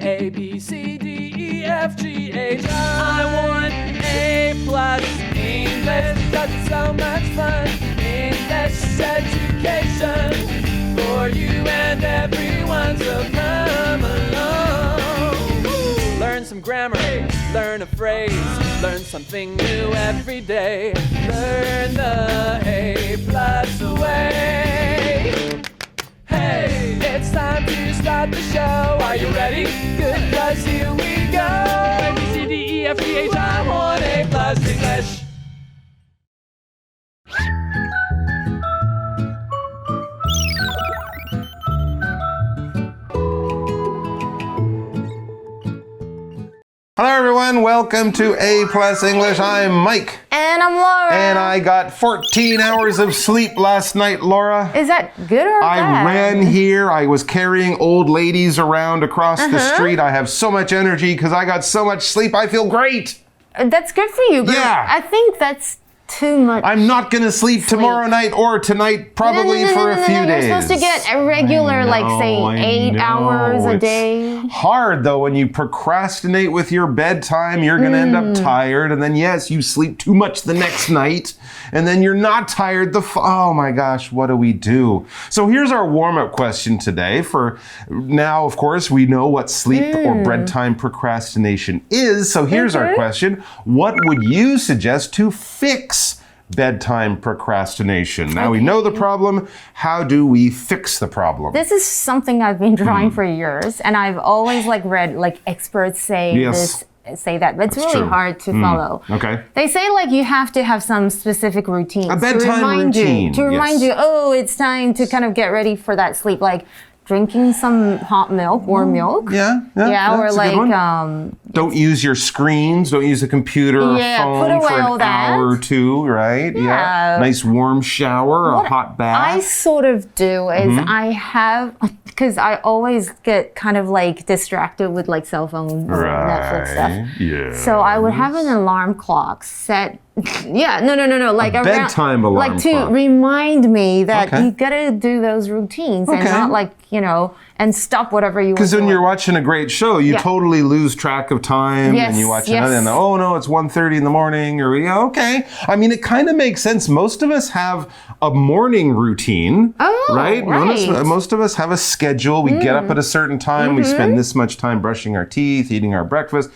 A, B, C, D, E, F, G, H. I want A+ English because it's so much fun. English education for you and everyone, so come along. Learn some grammar, learn a phrase, learn something new every day. Learn the A+ way. Hey, it's time to start the show. Are you ready? Good, 'cause here we go. A, B, C, D, E, F, G, H. I want A+ English. Hello everyone, welcome to A+ English. I'm Mike. And I'm Laura. And I got 14 hours of sleep last night, Laura. Is that good or bad? I ran here. I was carrying old ladies around across the street. I have so much energy because I got so much sleep. I feel great. That's good for you, but Yeah. I think that's too much. I'm not going to sleep tomorrow night or tonight, probably for a few days. You're supposed to get a regular, say, 8 hours a day. Hard, though, when you procrastinate with your bedtime, you're going to end up tired. And then, yes, you sleep too much the next night. And then you're not tired. Oh, my gosh, what do we do? So here's our warm-up question today. For now, of course, we know what sleep or bedtime procrastination is. So here's our question. What would you suggest to fix bedtime procrastination? Now we know the problem. How do we fix the problem? This is something I've been trying for years, and I've always read experts say this, say that, but it's really hard to follow. Okay. They say you have to have some specific routines A bedtime routine. To remind you, oh, it's time to kind of get ready for that sleep, like drinking some hot milk or milk. Yeah, or that's a good one. Don't use your screens. Don't use a computer or phone for an hour or two, right? Yeah. Nice warm shower or a hot bath. I sort of do is I have, because I always get kind of distracted with cell phone or Netflix stuff. Yeah. So I would have an alarm clock set. No. Like a bedtime alarm to clock. Remind me that you gotta do those routines and not and stop whatever you want. Because when you're watching a great show, you totally lose track of time and you watch another and oh no, it's 1:30 in the morning or okay. I mean, it kind of makes sense. Most of us have a morning routine, right? Most of us have a schedule. We get up at a certain time. We spend this much time brushing our teeth, eating our breakfast.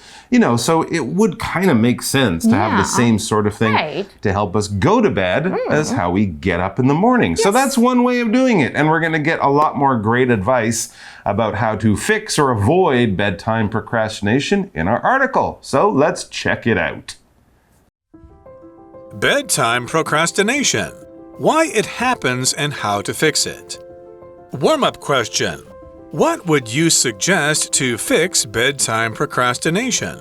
So it would kind of make sense to have the same sort of thing to help us go to bed as how we get up in the morning. So that's one way of doing it. And we're going to get a lot more great advice about how to fix or avoid bedtime procrastination in our article. So let's check it out. Bedtime procrastination. Why it happens and how to fix it. Warm-up question. What would you suggest to fix bedtime procrastination?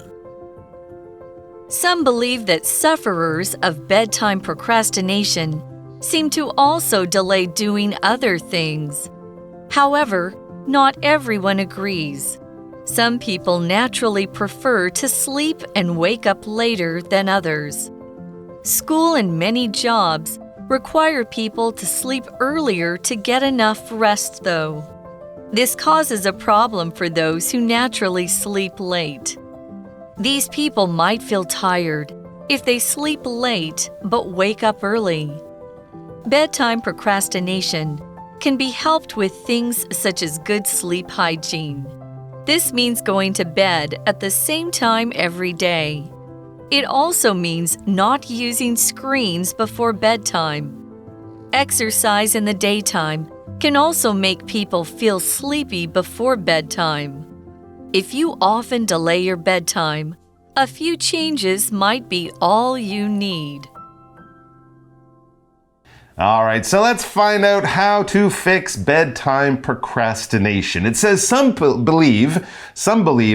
Some believe that sufferers of bedtime procrastination seem to also delay doing other things. However, not everyone agrees. Some people naturally prefer to sleep and wake up later than others. School and many jobs require people to sleep earlier to get enough rest, though. This causes a problem for those who naturally sleep late. These people might feel tired if they sleep late but wake up early. Bedtime procrastination can be helped with things such as good sleep hygiene. This means going to bed at the same time every day. It also means not using screens before bedtime. Exercise in the daytime can also make people feel sleepy before bedtime. If you often delay your bedtime, a few changes might be all you need. All right, so let's find out how to fix bedtime procrastination. It says some believe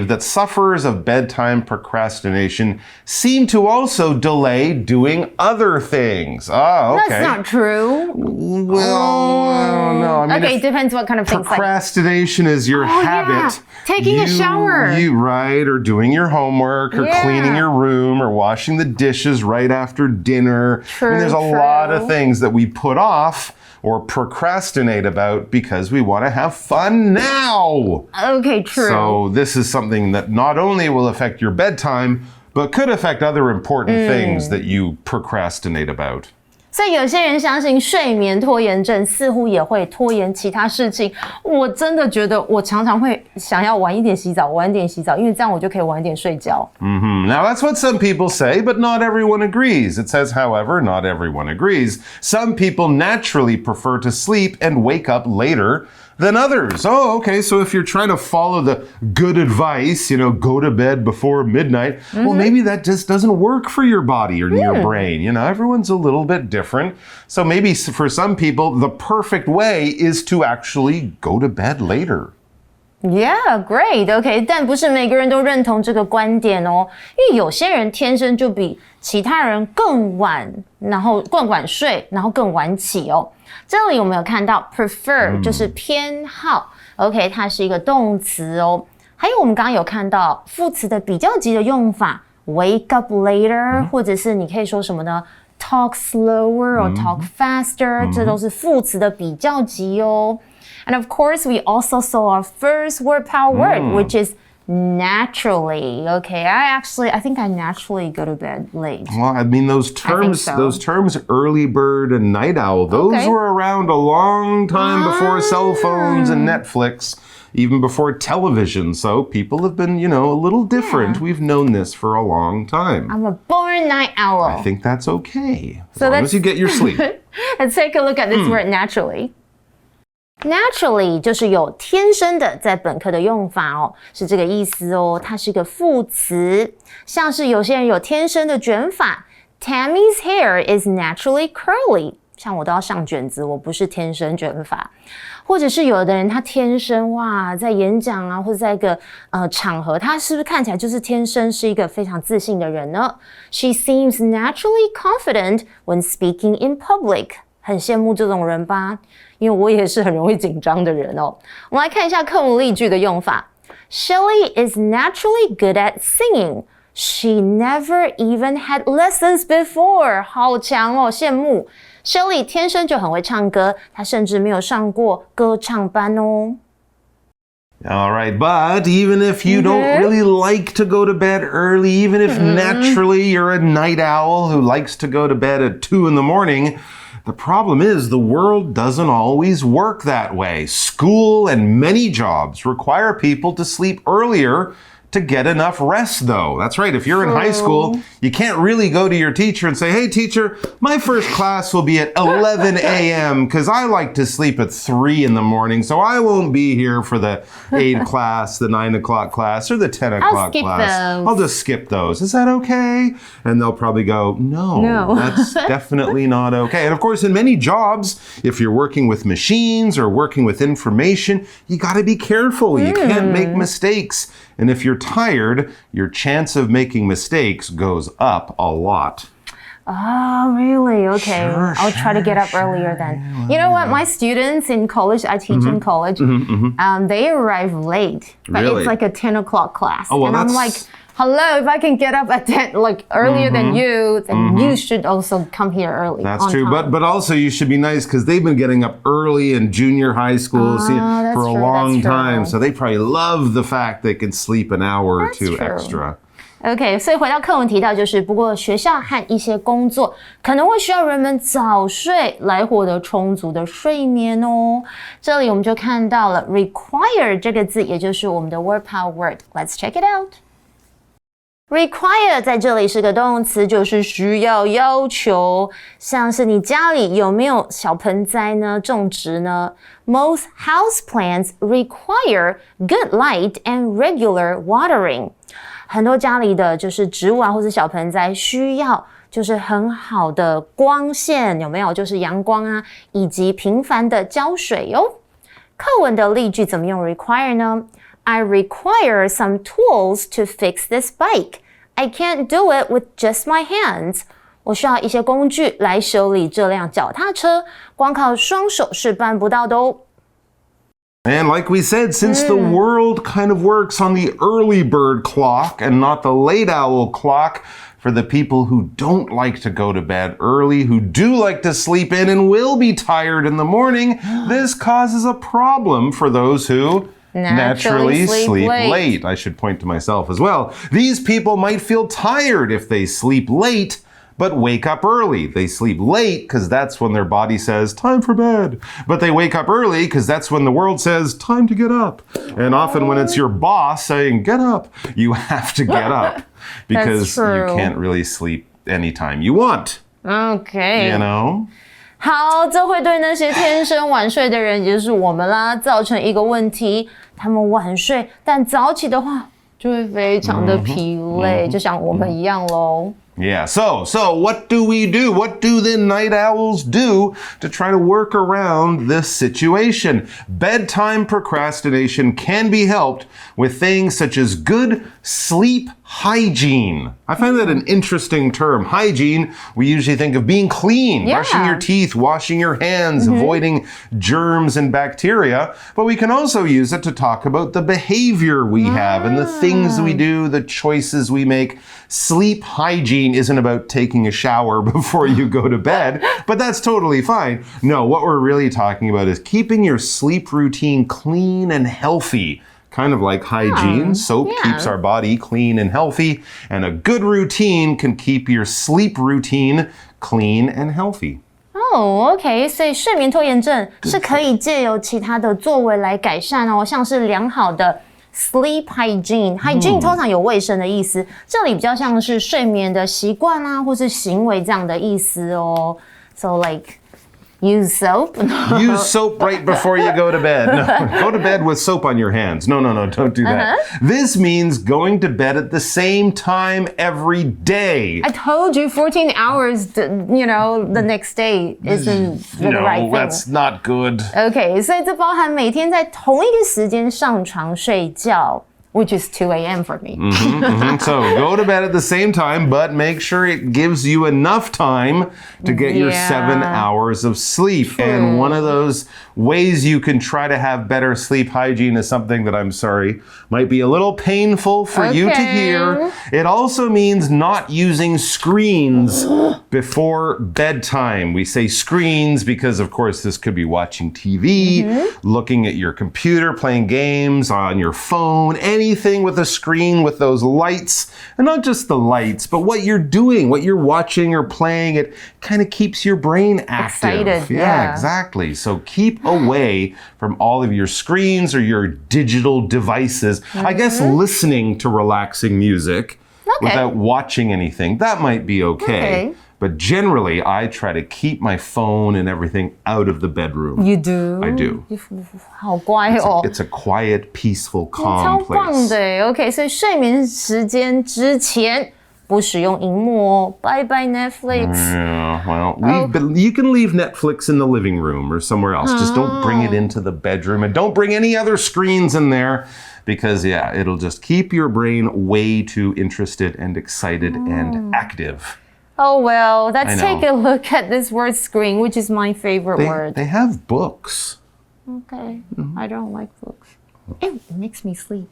that sufferers of bedtime procrastination seem to also delay doing other things. Oh, okay. That's not true. Well, I don't know. I mean, it depends what kind of things. Procrastination is your habit. Taking a shower. Or doing your homework, or cleaning your room, or washing the dishes right after dinner. True, I mean, there's a lot of things that we put off or procrastinate about because we want to have fun now. Okay, true. So this is something that not only will affect your bedtime, but could affect other important things that you procrastinate about. 所以有些人相信睡眠拖延症似乎也会拖延其他事情。我真的觉得我常常会想要晚一点洗澡，晚一点洗澡，因为这样我就可以晚一点睡觉。Now that's what some people say, but not everyone agrees. It says, however, not everyone agrees. Some people naturally prefer to sleep and wake up later than others. Oh, okay, so if you're trying to follow the good advice, go to bed before midnight, well, maybe that just doesn't work for your body or your brain. Everyone's a little bit different. So maybe for some people, the perfect way is to actually go to bed later. Yeah, great. Okay, 但不是每个人都认同这个观点哦，因为有些人天生就比其他人更晚，然后更晚睡，然后更晚起哦。这里有没有看到 prefer 就是偏好 ，OK， 它是一个动词哦。还有我们刚刚有看到副词的比较级的用法 ，wake up later，或者是你可以说什么呢 ？talk slower or talk faster，这都是副词的比较级哦。And of course, we also saw our first word power word, which is naturally. Okay, I think I naturally go to bed late. Well, I mean those terms, early bird and night owl, those were around a long time before cell phones and Netflix, even before television. So people have been, a little different. Yeah. We've known this for a long time. I'm a born night owl. I think that's okay, as long as you get your sleep. Let's take a look at this word naturally.Naturally 就是有天生的，在本课的用法哦，是这个意思哦。它是一个副词，像是有些人有天生的卷发 ，Tammy's hair is naturally curly。像我都要上卷子，我不是天生卷发。或者是有的人他天生哇，在演讲啊，或者在一个场合，他是不是看起来就是天生是一个非常自信的人呢 ？She seems naturally confident when speaking in public。很羡慕这种人吧，因为我也是很容易紧张的人哦。我们来看一下课文例句的用法。Shelley is naturally good at singing. She never even had lessons before. 好强哦，羡慕。Shelley 天生就很会唱歌，她甚至没有上过歌唱班哦。All right, but even if you don't really like to go to bed early, even if naturally you're a night owl who likes to go to bed at 2 in the morning,The problem is the world doesn't always work that way. School and many jobs require people to sleep earlier to get enough rest, though. That's right. If you're in high school, you can't really go to your teacher and say, hey, teacher, my first class will be at 11 a.m. because I like to sleep at 3 in the morning, so I won't be here for the 8 class, the 9 o'clock class, or the 10 o'clock class. I'll just skip those. Is that okay? And they'll probably go, no, that's definitely not okay. And of course, in many jobs, if you're working with machines or working with information, you got to be careful. You can't make mistakes. And if you're tired, your chance of making mistakes goes up a lot. Oh, really? Okay. I'll try to get up earlier then. You know what? My students in college, I teach in college, they arrive late. But it's like a 10 o'clock class. And I'm like, hello, if I can get up at 10, like earlier than you, then you should also come here early. That's true. But also you should be nice because they've been getting up early in junior high school for a long time. So they probably love the fact they can sleep an hour or two extra. OK， 所以回到课文提到，就是不过学校和一些工作可能会需要人们早睡来获得充足的睡眠哦。这里我们就看到了 require 这个字，也就是我们的 word power word。Let's check it out。Require 在这里是个动词，就是需要要求，像是你家里有没有小盆栽呢？种植呢？ Most houseplants require good light and regular watering。很多家里的就是植物啊，或是小盆栽需要就是很好的光线，有没有？就是阳光啊，以及频繁的浇水哦。课文的例句怎么用 require 呢？I require some tools to fix this bike. I can't do it with just my hands. 我需要一些工具来修理这辆脚踏车，光靠双手是办不到的哦。And like we said, since the world kind of works on the early bird clock and not the late owl clock, for the people who don't like to go to bed early, who do like to sleep in and will be tired in the morning, this causes a problem for those who naturally sleep late. I should point to myself as well. These people might feel tired if they sleep late, but wake up early. They sleep late because that's when their body says, time for bed. But they wake up early because that's when the world says, time to get up. And often when it's your boss saying, get up, you have to get up because you can't really sleep anytime you want. Okay. You know? 好，这会对那些天生晚睡的人，也就是我们啦，造成一个问题。他们晚睡，但早起的话，就会非常的疲累，就像我们一样咯。Yeah, so what do we do? What do the night owls do to try to work around this situation? Bedtime procrastination can be helped with things such as good sleep hygiene. I find that an interesting term. Hygiene, we usually think of being clean, brushing your teeth, washing your hands, avoiding germs and bacteria. But we can also use it to talk about the behavior we have and the things we do, the choices we make. Sleep hygiene isn't about taking a shower before you go to bed, but that's totally fine. No, what we're really talking about is keeping your sleep routine clean and healthy. Kind of like hygiene. Soap keeps our body clean and healthy, and a good routine can keep your sleep routine clean and healthy. Oh, OK， 所以睡眠拖延症是可以借由其他的作为来改善哦，像是良好的 sleep hygiene 通常有卫生的意思，这里比较像是睡眠的习惯啊，或是行为这样的意思哦。So like.Use soap? Use soap right before you go to bed. No, go to bed with soap on your hands. No, don't do that. This means going to bed at the same time every day. I told you 14 hours, the next day isn't the right thing. No, that's not good. Okay, 所以这包含每天在同一个时间上床睡觉。Which is 2 a.m. for me. So go to bed at the same time, but make sure it gives you enough time to get your 7 hours of sleep. True. And one of those ways you can try to have better sleep hygiene is something that I'm sorry might be a little painful for you to hear. It also means not using screens before bedtime. We say screens because, of course, this could be watching TV, looking at your computer, playing games on your phone, anything with a screen with those lights, and not just the lights, but what you're doing, what you're watching or playing, it kind of keeps your brain active. Excited, yeah, exactly. So keep away from all of your screens or your digital devices. I guess listening to relaxing music without watching anything, that might be okay. But generally, I try to keep my phone and everything out of the bedroom. You do? I do. 好乖哦。It's a quiet, peaceful, calm place. 超棒的 OK， 所以睡眠时间之前不使用荧幕哦。Bye bye Netflix. Yeah, well, you can leave Netflix in the living room or somewhere else. Just don't bring it into the bedroom and don't bring any other screens in there. Because, it'll just keep your brain way too interested and excited and active. Oh, well, let's take a look at this word screen, which is my favorite word. They have books. Okay, I don't like books. It makes me sleep.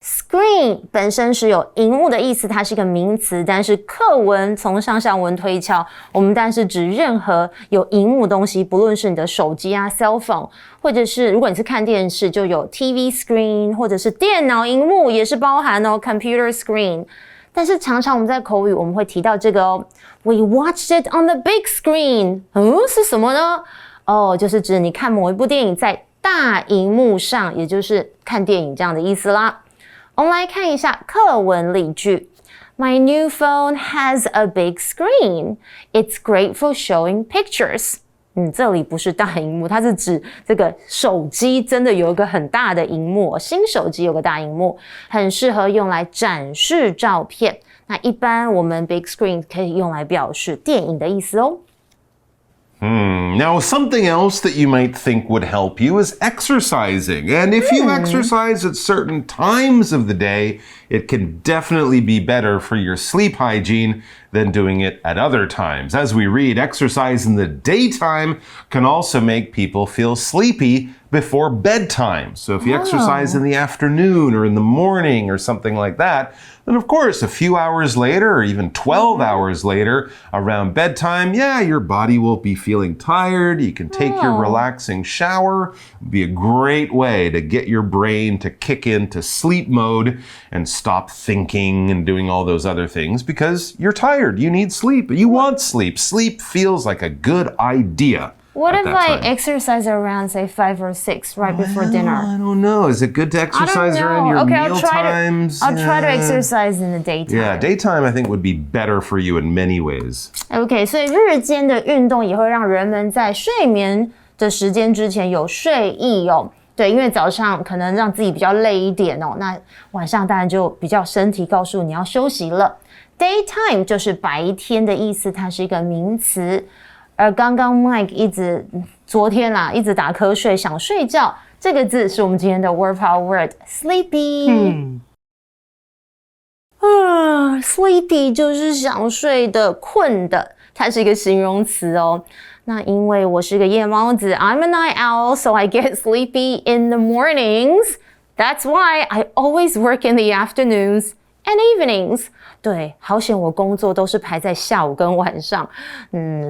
Screen 本身是有荧幕的意思，它是一个名词，但是课文从上下文推敲，我们但是指任何有荧幕的东西，不论是你的手机啊 cell phone， 或者是如果你是看电视，就有 TV screen， 或者是电脑荧幕也是包含哦 computer screen。但是常常我们在口语我们会提到这个哦 We watched it on the big screen 是什么呢？就是指你看某一部电影在大荧幕上，也就是看电影这样的意思啦。我们来看一下课文例句 My new phone has a big screen. It's great for showing pictures. 这里不是大荧幕，它是指这个手机真的有一个很大的荧幕，新手机有个大荧幕，很适合用来展示照片。那一般我们 big screen 可以用来表示电影的意思哦。Now, something else that you might think would help you is exercising. And if you exercise at certain times of the day, it can definitely be better for your sleep hygiene than doing it at other times. As we read, exercise in the daytime can also make people feel sleepy before bedtime. So if you exercise in the afternoon or in the morning or something like that, then of course, a few hours later or even 12 hours later around bedtime, yeah, your body will be feeling tired. You can take your relaxing shower. It'll be a great way to get your brain to kick into sleep mode and stop thinking and doing all those other things because you're tired. You need sleep. You want sleep. Sleep feels like a good idea. What if I exercise around, say, 5 or 6 right before dinner? I don't know. Is it good to exercise around your meal times? I'll try to exercise in the daytime. Yeah, daytime I think would be better for you in many ways. OK, 所以日间的运动也会让人们在睡眠的时间之前有睡意哦。对，因为早上可能让自己比较累一点哦，那晚上当然就比较身体告诉你要休息了。Daytime 就是白天的意思，它是一个名词。而刚刚 Mike 昨天一直打瞌睡，想睡觉，这个字是我们今天的 word power word sleepy。sleepy 就是想睡的、困的，它是一个形容词哦。那因为我是个夜猫子 ，I'm a night owl, so I get sleepy in the mornings. That's why I always work in the afternoons and evenings. 对，好险我工作都是排在下午跟晚上，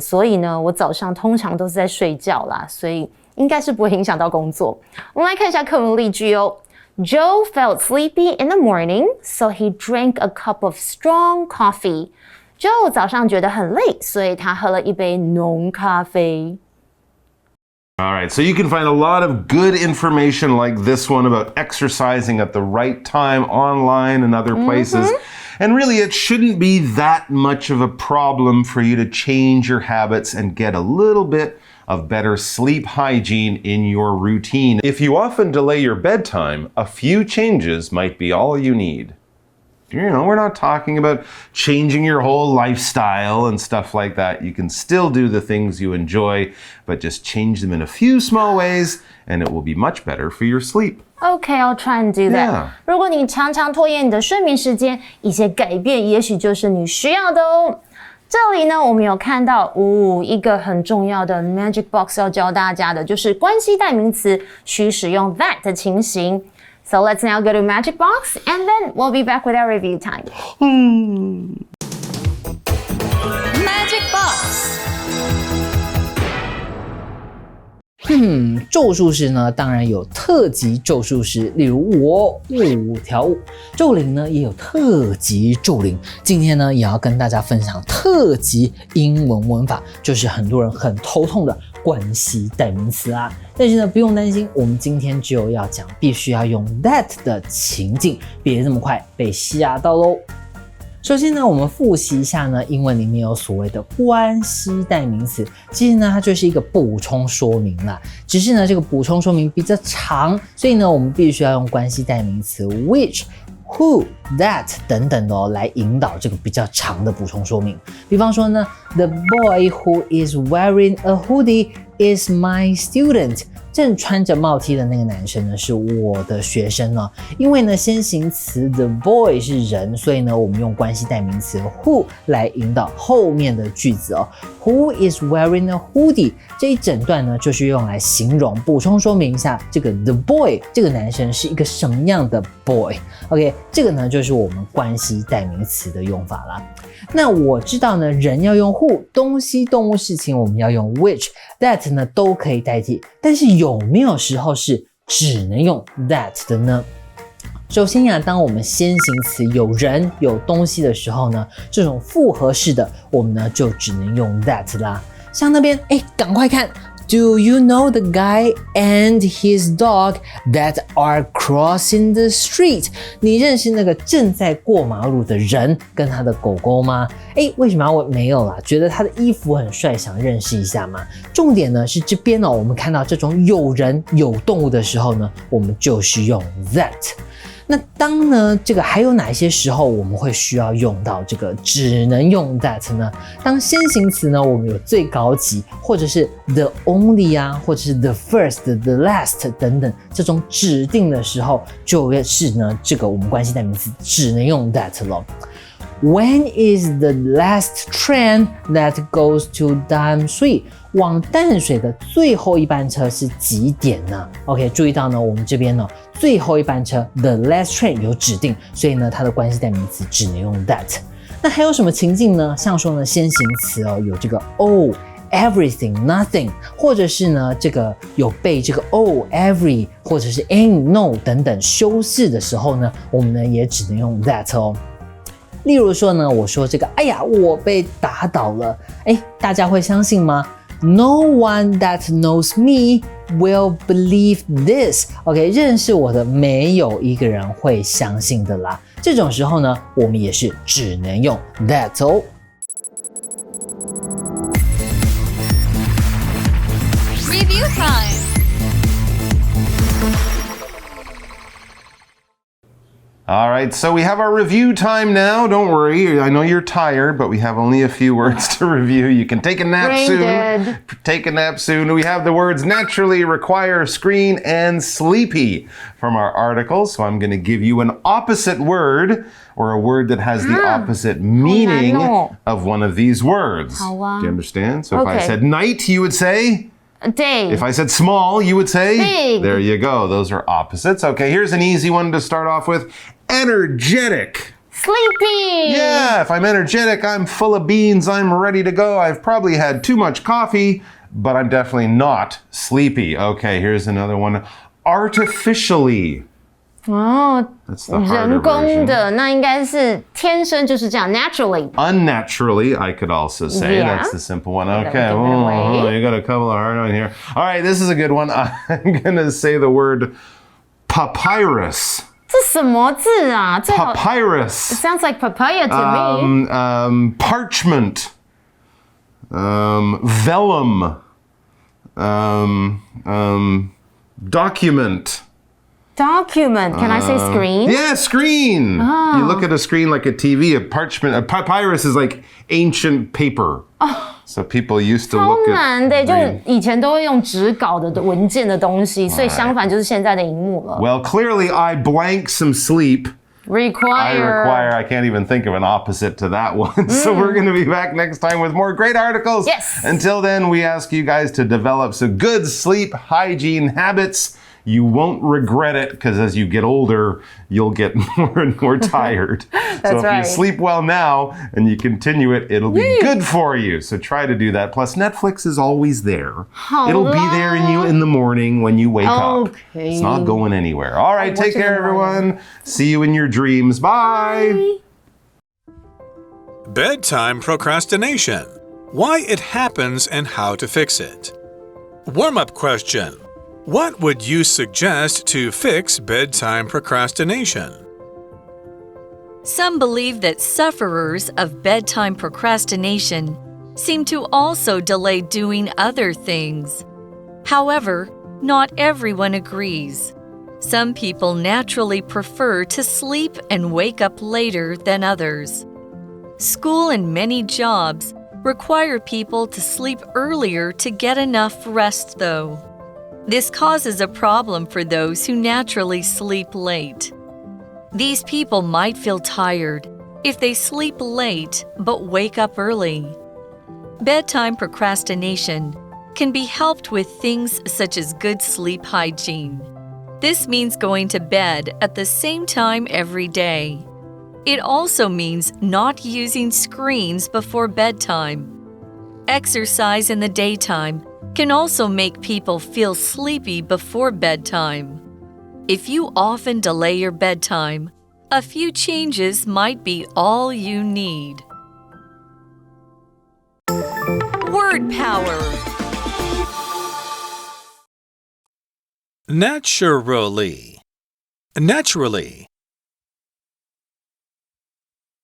所以呢，我早上通常都是在睡觉啦，所以应该是不会影响到工作。我们来看一下课文例句哦。Joe felt sleepy in the morning, so he drank a cup of strong coffee. Joe 早上觉得很累，所以他喝了一杯浓咖啡。All right, so you can find a lot of good information like this one about exercising at the right time online and other places. And really, it shouldn't be that much of a problem for you to change your habits and get a little bit of better sleep hygiene in your routine. If you often delay your bedtime, a few changes might be all you need. You know, we're not talking about changing your whole lifestyle and stuff like that. You can still do the things you enjoy, but just change them in a few small ways, and it will be much better for your sleep. Okay, I'll try and do that. 如果你常常拖延你的睡眠时间，一些改变也许就是你需要的哦。这里呢，我们有看到一个很重要的 magic box 要教大家的，就是关系代名词需使用 that 的情形。So let's now go to magic box, and then we'll be back with our review time. Magic box. 咒术师呢，当然有特级咒术师，例如我5条悟。咒灵呢也有特级咒灵。今天呢，也要跟大家分享特级英文文法，就是很多人很头痛的关系代名词啊。但是呢，不用担心，我们今天只有要讲必须要用 that 的情境，别这么快被吓到喽。首先呢，我们复习一下呢，英文里面有所谓的关系代名词，其实呢，它就是一个补充说明啦。只是呢，这个补充说明比较长，所以呢，我们必须要用关系代名词 which、who、that 等等的来引导这个比较长的补充说明。比方说呢 ，The boy who is wearing a hoodie is my student。正穿着帽 T 的那个男生呢，是我的学生哦。因为呢，先行词 the boy 是人，所以呢，我们用关系代名词 who 来引导后面的句子哦。Who is wearing a hoodie？ 这一整段呢，就是用来形容、补充说明一下这个 the boy 这个男生是一个什么样的 boy。OK， 这个呢，就是我们关系代名词的用法啦。那我知道呢，人要用 who， 东西、动物、事情我们要用 which、that 呢都可以代替，但是有没有时候是只能用 that 的呢？首先呀，当我们先行词有人有东西的时候呢，这种复合式的我们呢就只能用 that 啦。像那边，赶快看。Do you know the guy and his dog that are crossing the street? 你认识那个正在过马路的人跟他的狗狗吗？为什么要没有啦？觉得他的衣服很帅，想认识一下吗？重点呢是这边我们看到这种有人有动物的时候呢，我们就是用 that。那当呢，这个还有哪些时候我们会需要用到这个只能用 that 呢？当先行词呢，我们有最高级，或者是 the only 啊，或者是 the first、the last 等等这种指定的时候，就是呢这个我们关系代名词只能用 that 咯。When is the last train that goes to Damshui？ 往淡水的最后一班车是几点呢 ？OK， 注意到呢，我们这边呢最后一班车 the last train 有指定，所以呢它的关系代名词只能用 that。那还有什么情境呢？像说呢先行词哦有这个 everything, nothing， 或者是呢这个有被这个every 或者是 in, no 等等修饰的时候呢，我们呢也只能用 that 哦。例如说呢，我说这个，哎呀，我被打倒了，大家会相信吗？ No one that knows me will believe this. OK， 认识我的没有一个人会相信的啦。这种时候呢，我们也是只能用 that 哦。Review time. All right, so we have our review time now. Don't worry, I know you're tired, but we have only a few words to review. You can take a nap soon. Take a nap soon. We have the words naturally, require, screen, and sleepy from our article. So I'm going to give you an opposite word or a word that has the opposite meaning of one of these words. Do you understand? So if I said night, you would say? A day. If I said small, you would say? Big. There you go. Those are opposites. Okay, here's an easy one to start off with. Energetic. Sleepy. Yeah, if I'm energetic, I'm full of beans, I'm ready to go. I've probably had too much coffee, but I'm definitely not sleepy. Okay, here's another one. Artificially. 哦， That's the harder 人工 version. 的那应该是天生就是这样 naturally. Unnaturally, I could also say. Yeah. That's the simple one. In a Okay, different way. You got a couple of hard ones here. All right, this is a good one. I'm going to say the word papyrus. 这什么字啊？最好 Papyrus. It sounds like papaya to me. Parchment. Vellum. Document. Document. Can I say screen? Yeah, screen. You look at a screen like a TV, a parchment. A papyrus is like ancient paper. So people used to 超 look 难的， at... 就以前都会用纸稿的文件的东西，所以相反就是现在的荧幕了。 Well, clearly I blank some sleep. I can't even think of an opposite to that one. So we're going to be back next time with more great articles. Yes. Until then, we ask you guys to develop some good sleep hygiene habits. You won't regret it because as you get older, you'll get more and more tired. So if you sleep well now and you continue it, it'll be good for you. So try to do that. Plus, Netflix is always there. It'll be there in the morning when you wake up. It's not going anywhere. All right, take care, everyone. See you in your dreams. Bye. Bedtime procrastination. Why it happens and how to fix it. Warm-up question. What would you suggest to fix bedtime procrastination? Some believe that sufferers of bedtime procrastination seem to also delay doing other things. However, not everyone agrees. Some people naturally prefer to sleep and wake up later than others. School and many jobs require people to sleep earlier to get enough rest, though. This causes a problem for those who naturally sleep late. These people might feel tired if they sleep late but wake up early. Bedtime procrastination can be helped with things such as good sleep hygiene. This means going to bed at the same time every day. It also means not using screens before bedtime. Exercise in the daytime can also make people feel sleepy before bedtime. If you often delay your bedtime, a few changes might be all you need. Word power. Naturally. Naturally.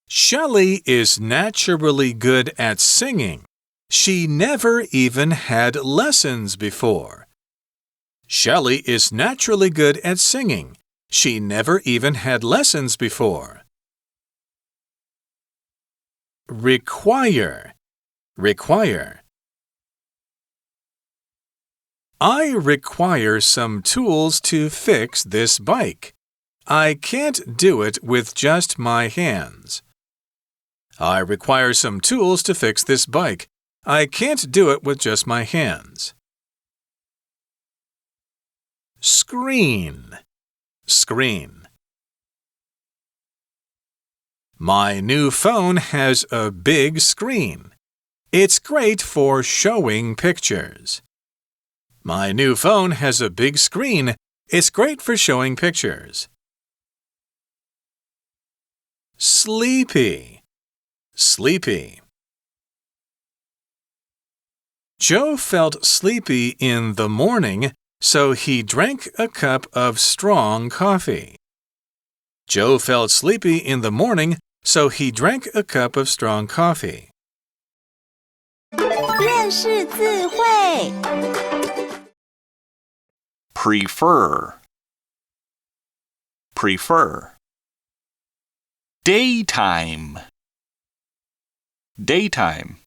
Shelley is naturally good at singing. She never even had lessons before. Shelley is naturally good at singing. She never even had lessons before. Require. Require. I require some tools to fix this bike. I can't do it with just my hands. I require some tools to fix this bike. I can't do it with just my hands. Screen. Screen. My new phone has a big screen. It's great for showing pictures. My new phone has a big screen. It's great for showing pictures. Sleepy. Sleepy. Joe felt sleepy in the morning, so he drank a cup of strong coffee. Joe felt sleepy in the morning, so he drank a cup of strong coffee. 认识字汇 Prefer. Prefer. Daytime. Daytime.